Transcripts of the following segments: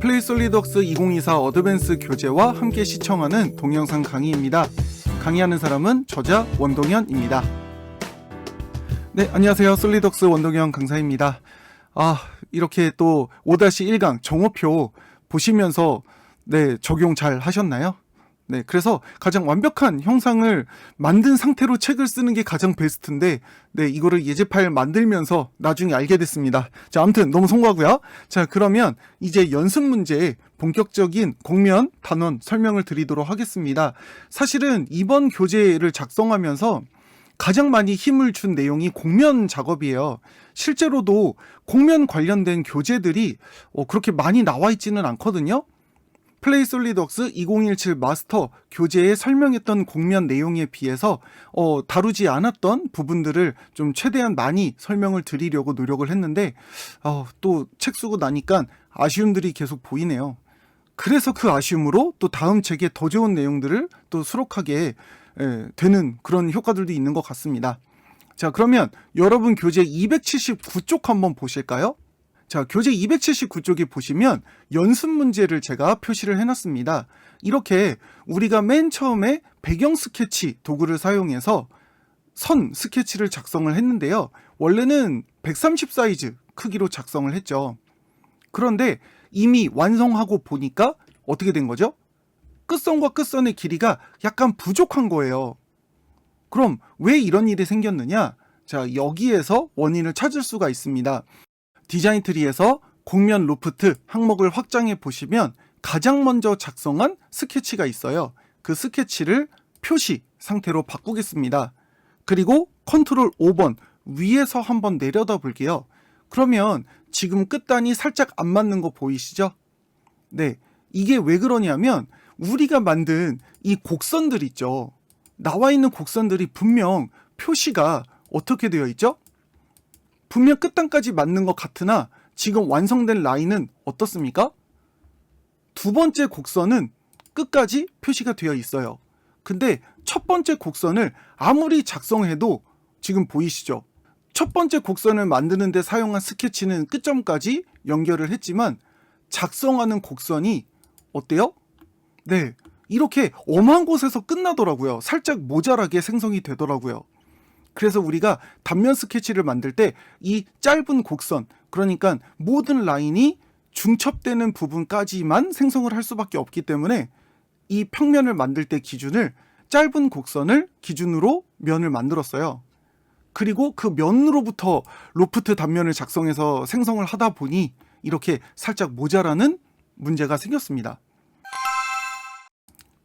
플레이솔리드웍스 2024 어드밴스 교재와 함께 시청하는 동영상 강의입니다. 강의하는 사람은 저자 원동현입니다. 네, 안녕하세요. 솔리드웍스 원동현 강사입니다. 이렇게 또 5-1강 정오표 보시면서 적용 잘 하셨나요? 네, 그래서 가장 완벽한 형상을 만든 상태로 책을 쓰는 게 가장 베스트인데, 이거를 예제 파일 만들면서 나중에 알게 됐습니다. 자, 아무튼 너무 송구하고요. 자, 그러면 이제 연습 문제의 본격적인 곡면 단원 설명을 드리도록 하겠습니다. 사실은 이번 교재를 작성하면서 가장 많이 힘을 준 내용이 곡면 작업이에요. 실제로도 곡면 관련된 교재들이 그렇게 많이 나와 있지는 않거든요. 플레이솔리드웍스 2017 마스터 교재에 설명했던 곡면 내용에 비해서 다루지 않았던 부분들을 좀 최대한 많이 설명을 드리려고 노력을 했는데 또 책 쓰고 나니까 아쉬움들이 계속 보이네요. 그래서 그 아쉬움으로 또 다음 책에 더 좋은 내용들을 또 수록하게 되는 그런 효과들도 있는 것 같습니다. 자, 그러면 여러분 교재 279쪽 한번 보실까요? 자, 교재 279쪽에 보시면 연습 문제를 제가 표시를 해놨습니다. 이렇게 우리가 맨 처음에 배경 스케치 도구를 사용해서 선 스케치를 작성을 했는데요. 원래는 130 사이즈 크기로 작성을 했죠. 그런데 이미 완성하고 보니까 어떻게 된 거죠? 끝선과 끝선의 길이가 약간 부족한 거예요. 그럼 왜 이런 일이 생겼느냐? 자, 여기에서 원인을 찾을 수가 있습니다. 디자인 트리에서 곡면 로프트 항목을 확장해 보시면 가장 먼저 작성한 스케치가 있어요. 그 스케치를 표시 상태로 바꾸겠습니다. 그리고 컨트롤 5번 위에서 한번 내려다 볼게요. 그러면 지금 끝단이 살짝 안 맞는 거 보이시죠? 네, 이게 왜 그러냐면 우리가 만든 이 곡선들 있죠. 나와 있는 곡선들이 분명 표시가 어떻게 되어 있죠? 분명 끝단까지 맞는 것 같으나 지금 완성된 라인은 어떻습니까? 두 번째 곡선은 끝까지 표시가 되어 있어요. 근데 첫 번째 곡선을 아무리 작성해도 지금 보이시죠? 첫 번째 곡선을 만드는 데 사용한 스케치는 끝점까지 연결을 했지만 작성하는 곡선이 어때요? 네, 이렇게 엄한 곳에서 끝나더라고요. 살짝 모자라게 생성이 되더라고요. 그래서 우리가 단면 스케치를 만들 때 이 짧은 곡선, 그러니까 모든 라인이 중첩되는 부분까지만 생성을 할 수밖에 없기 때문에 이 평면을 만들 때 기준을 짧은 곡선을 기준으로 면을 만들었어요. 그리고 그 면으로부터 로프트 단면을 작성해서 생성을 하다 보니 이렇게 살짝 모자라는 문제가 생겼습니다.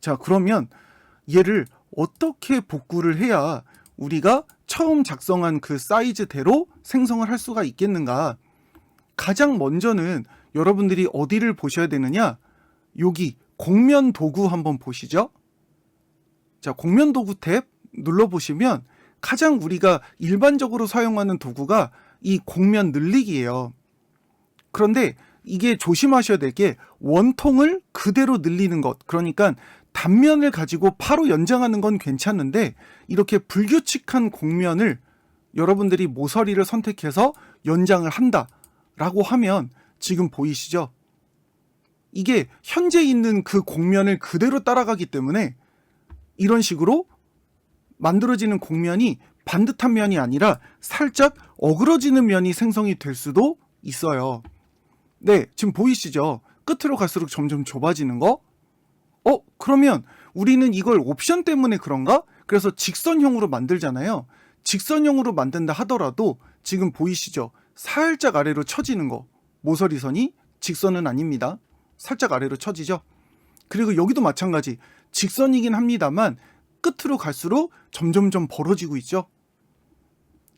자, 그러면 얘를 어떻게 복구를 해야 우리가 처음 작성한 그 사이즈대로 생성을 할 수가 있겠는가? 가장 먼저는 여러분들이 어디를 보셔야 되느냐? 여기 곡면 도구 한번 보시죠. 자, 곡면 도구 탭 눌러보시면 가장 우리가 일반적으로 사용하는 도구가 이 곡면 늘리기예요. 그런데 이게 조심하셔야 될 게 원통을 그대로 늘리는 것, 그러니까 단면을 가지고 바로 연장하는 건 괜찮은데 이렇게 불규칙한 곡면을 여러분들이 모서리를 선택해서 연장을 한다라고 하면 지금 보이시죠? 이게 현재 있는 그 곡면을 그대로 따라가기 때문에 이런 식으로 만들어지는 곡면이 반듯한 면이 아니라 살짝 어그러지는 면이 생성이 될 수도 있어요. 네, 지금 보이시죠? 끝으로 갈수록 점점 좁아지는 거? 그러면 우리는 이걸 옵션 때문에 그런가? 그래서 직선형으로 만들잖아요. 직선형으로 만든다 하더라도 지금 보이시죠? 살짝 아래로 처지는 거. 모서리선이 직선은 아닙니다. 살짝 아래로 처지죠? 그리고 여기도 마찬가지. 직선이긴 합니다만 끝으로 갈수록 점점점 벌어지고 있죠?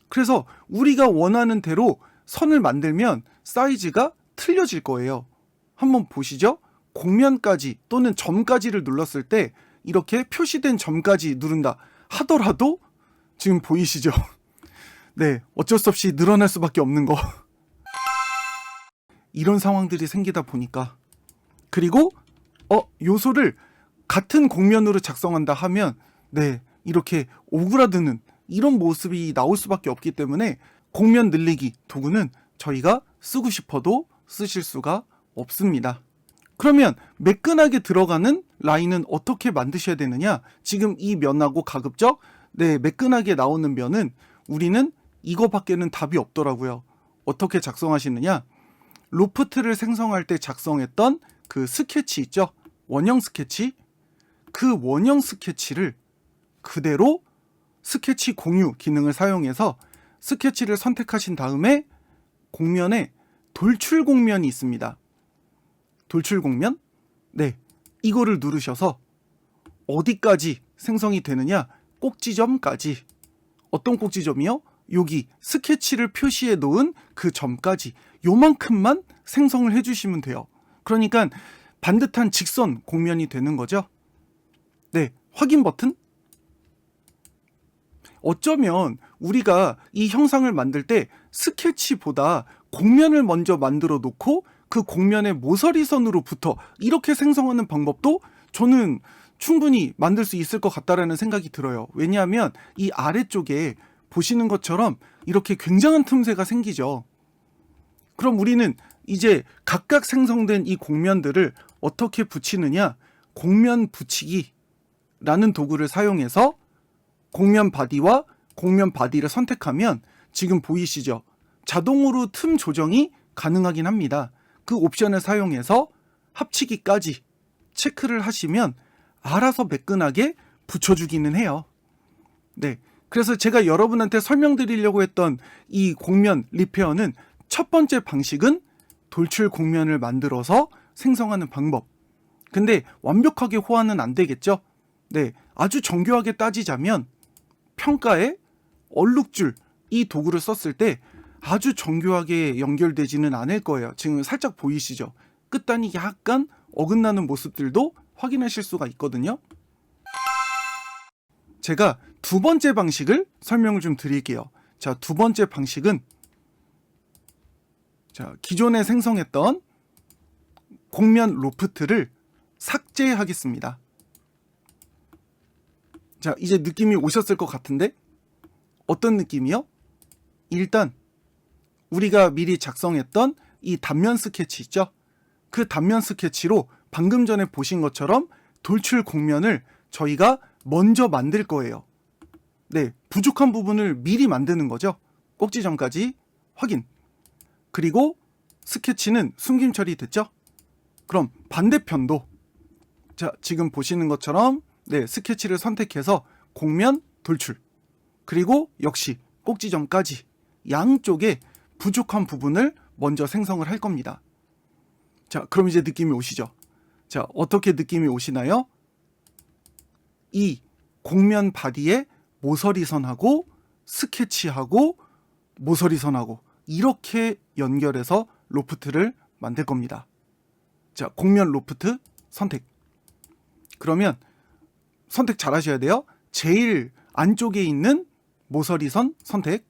그래서 우리가 원하는 대로 선을 만들면 사이즈가 틀려질 거예요. 한번 보시죠? 곡면까지 또는 점까지를 눌렀을 때 이렇게 표시된 점까지 누른다 하더라도 지금 보이시죠? 네, 어쩔 수 없이 늘어날 수밖에 없는 거. 이런 상황들이 생기다 보니까 그리고 요소를 같은 곡면으로 작성한다 하면 이렇게 오그라드는 이런 모습이 나올 수밖에 없기 때문에 곡면 늘리기 도구는 저희가 쓰고 싶어도 쓰실 수가 없습니다. 그러면 매끈하게 들어가는 라인은 어떻게 만드셔야 되느냐? 지금 이 면하고 가급적 매끈하게 나오는 면은 우리는 이거밖에는 답이 없더라고요. 어떻게 작성하시느냐? 로프트를 생성할 때 작성했던 그 스케치 있죠? 원형 스케치. 그 원형 스케치를 그대로 스케치 공유 기능을 사용해서 스케치를 선택하신 다음에 공면에 돌출 공면이 있습니다. 돌출 공면? 네, 이거를 누르셔서 어디까지 생성이 되느냐? 꼭지점까지. 어떤 꼭지점이요? 여기 스케치를 표시해 놓은 그 점까지 요만큼만 생성을 해주시면 돼요. 그러니까 반듯한 직선 공면이 되는 거죠. 네, 확인 버튼. 어쩌면 우리가 이 형상을 만들 때 스케치보다 공면을 먼저 만들어 놓고 그 공면의 모서리선으로부터 이렇게 생성하는 방법도 저는 충분히 만들 수 있을 것 같다라는 생각이 들어요. 왜냐하면 이 아래쪽에 보시는 것처럼 이렇게 굉장한 틈새가 생기죠. 그럼 우리는 이제 각각 생성된 이 공면들을 어떻게 붙이느냐? 공면 붙이기라는 도구를 사용해서 공면 바디와 공면 바디를 선택하면 지금 보이시죠? 자동으로 틈 조정이 가능하긴 합니다. 그 옵션을 사용해서 합치기까지 체크를 하시면 알아서 매끈하게 붙여주기는 해요. 네, 그래서 제가 여러분한테 설명드리려고 했던 이 공면 리페어는 첫 번째 방식은 돌출 공면을 만들어서 생성하는 방법. 근데 완벽하게 호환은 안 되겠죠? 네, 아주 정교하게 따지자면 평가에 얼룩줄 이 도구를 썼을 때 아주 정교하게 연결되지는 않을 거예요. 지금 살짝 보이시죠? 끝단이 약간 어긋나는 모습들도 확인하실 수가 있거든요. 제가 두 번째 방식을 설명을 좀 드릴게요. 자, 두 번째 방식은 기존에 생성했던 공면 로프트를 삭제하겠습니다. 자, 이제 느낌이 오셨을 것 같은데 어떤 느낌이요? 일단 우리가 미리 작성했던 이 단면 스케치 있죠? 그 단면 스케치로 방금 전에 보신 것처럼 돌출 공면을 저희가 먼저 만들 거예요. 네, 부족한 부분을 미리 만드는 거죠. 꼭지점까지 확인. 그리고 스케치는 숨김 처리됐죠? 그럼 반대편도 자, 지금 보시는 것처럼 스케치를 선택해서 공면 돌출. 그리고 역시 꼭지점까지 양쪽에 부족한 부분을 먼저 생성을 할 겁니다. 자, 그럼 이제 느낌이 오시죠? 자, 어떻게 느낌이 오시나요? 이 공면 바디에 모서리선하고 스케치하고 모서리선하고 이렇게 연결해서 로프트를 만들 겁니다. 자, 공면 로프트 선택. 그러면 선택 잘 하셔야 돼요. 제일 안쪽에 있는 모서리선 선택,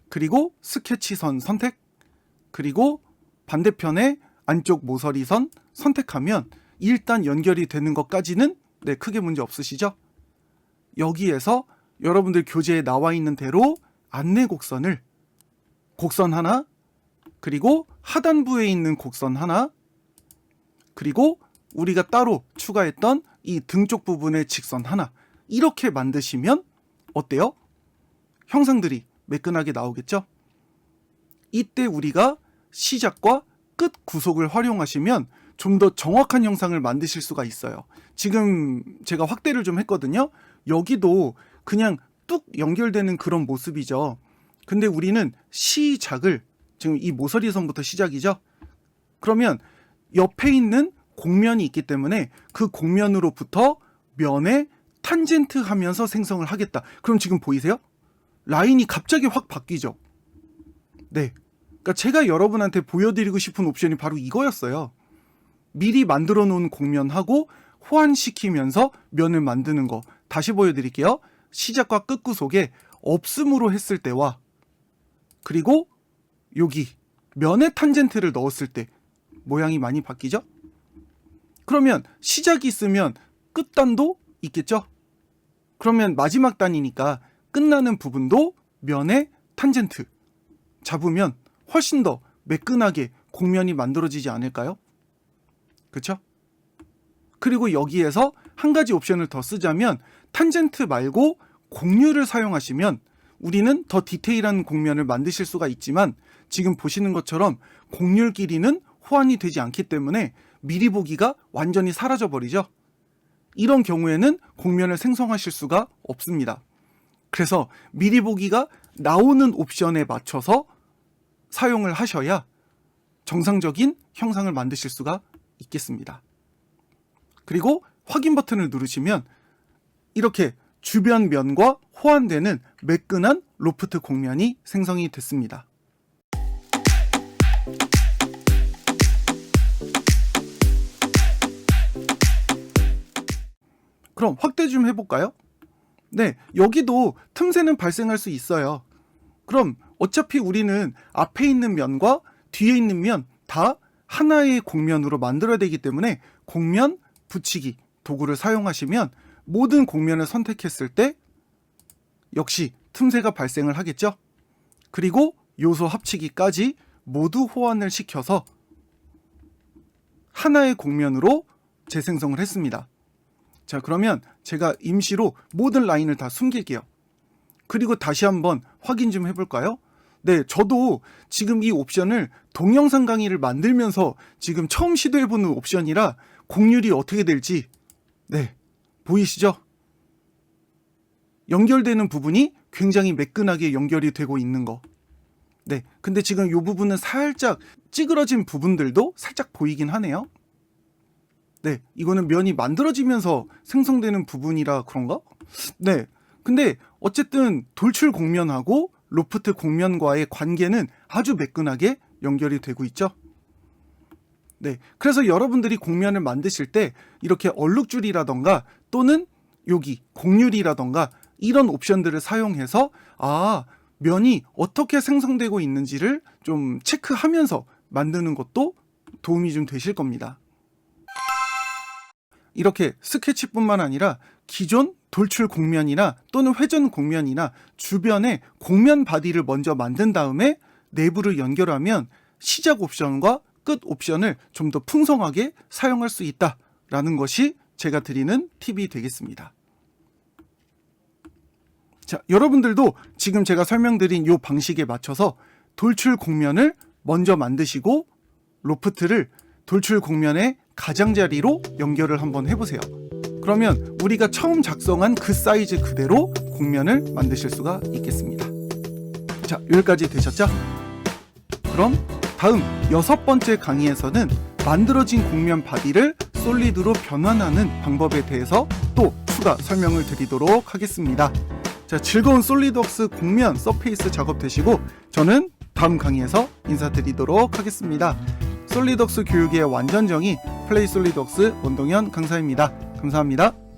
그리고 스케치선 선택, 그리고 반대편에 안쪽 모서리선 선택하면 일단 연결이 되는 것까지는 크게 문제 없으시죠? 여기에서 여러분들 교재에 나와 있는 대로 안내 곡선을 곡선 하나, 그리고 하단부에 있는 곡선 하나, 그리고 우리가 따로 추가했던 이 등 쪽 부분의 직선 하나 이렇게 만드시면 어때요? 형상들이 매끈하게 나오겠죠? 이때 우리가 시작과 끝 구속을 활용하시면 좀 더 정확한 형상을 만드실 수가 있어요. 지금 제가 확대를 좀 했거든요. 여기도 그냥 뚝 연결되는 그런 모습이죠. 근데 우리는 시작을 지금 이 모서리선부터 시작이죠. 그러면 옆에 있는 공면이 있기 때문에 그 공면으로부터 면에 탄젠트 하면서 생성을 하겠다. 그럼 지금 보이세요? 라인이 갑자기 확 바뀌죠. 네, 그러니까 제가 여러분한테 보여드리고 싶은 옵션이 바로 이거였어요. 미리 만들어 놓은 공면하고 호환시키면서 면을 만드는 거. 다시 보여드릴게요. 시작과 끝 구속에 없음으로 했을 때와 그리고 여기 면에 탄젠트를 넣었을 때 모양이 많이 바뀌죠? 그러면 시작이 있으면 끝단도 있겠죠? 그러면 마지막 단이니까 끝나는 부분도 면에 탄젠트 잡으면 훨씬 더 매끈하게 공면이 만들어지지 않을까요? 그쵸? 그리고 여기에서 한 가지 옵션을 더 쓰자면 탄젠트 말고 곡률을 사용하시면 우리는 더 디테일한 곡면을 만드실 수가 있지만 지금 보시는 것처럼 곡률 길이는 호환이 되지 않기 때문에 미리 보기가 완전히 사라져 버리죠. 이런 경우에는 곡면을 생성하실 수가 없습니다. 그래서 미리 보기가 나오는 옵션에 맞춰서 사용을 하셔야 정상적인 형상을 만드실 수가 있겠습니다. 그리고 확인 버튼을 누르시면 이렇게 주변 면과 호환되는 매끈한 로프트 곡면이 생성이 됐습니다. 그럼 확대 좀 해볼까요? 네, 여기도 틈새는 발생할 수 있어요. 그럼 어차피 우리는 앞에 있는 면과 뒤에 있는 면 다 하나의 곡면으로 만들어야 되기 때문에 곡면 붙이기 도구를 사용하시면 모든 곡면을 선택했을 때 역시 틈새가 발생을 하겠죠. 그리고 요소 합치기까지 모두 호환을 시켜서 하나의 곡면으로 재생성을 했습니다. 자, 그러면 제가 임시로 모든 라인을 다 숨길게요. 그리고 다시 한번 확인 좀 해볼까요? 네, 저도 지금 이 옵션을 동영상 강의를 만들면서 지금 처음 시도해보는 옵션이라 곡률이 어떻게 될지 네, 보이시죠? 연결되는 부분이 굉장히 매끈하게 연결이 되고 있는 거. 네, 근데 지금 이 부분은 살짝 찌그러진 부분들도 살짝 보이긴 하네요. 네, 이거는 면이 만들어지면서 생성되는 부분이라 그런가? 네, 근데 어쨌든 돌출 곡면하고 로프트 곡면과의 관계는 아주 매끈하게 연결이 되고 있죠. 네, 그래서 여러분들이 곡면을 만드실 때 이렇게 얼룩줄이라던가 또는 여기 곡률이라던가 이런 옵션들을 사용해서 면이 어떻게 생성되고 있는지를 좀 체크하면서 만드는 것도 도움이 좀 되실 겁니다. 이렇게 스케치뿐만 아니라 기존 돌출 곡면이나 또는 회전 곡면이나 주변에 곡면 바디를 먼저 만든 다음에 내부를 연결하면 시작 옵션과 끝 옵션을 좀 더 풍성하게 사용할 수 있다라는 것이 제가 드리는 팁이 되겠습니다. 자, 여러분들도 지금 제가 설명드린 이 방식에 맞춰서 돌출 곡면을 먼저 만드시고 로프트를 돌출 곡면의 가장자리로 연결을 한번 해보세요. 그러면 우리가 처음 작성한 그 사이즈 그대로 곡면을 만드실 수가 있겠습니다. 자, 여기까지 되셨죠? 그럼 다음 6번째 강의에서는 만들어진 곡면 바디를 솔리드로 변환하는 방법에 대해서 또 추가 설명을 드리도록 하겠습니다. 자, 즐거운 솔리드웍스 곡면 서페이스 작업 되시고 저는 다음 강의에서 인사드리도록 하겠습니다. 솔리드웍스 교육의 완전정의 플레이 솔리드웍스 원동현 강사입니다. 감사합니다.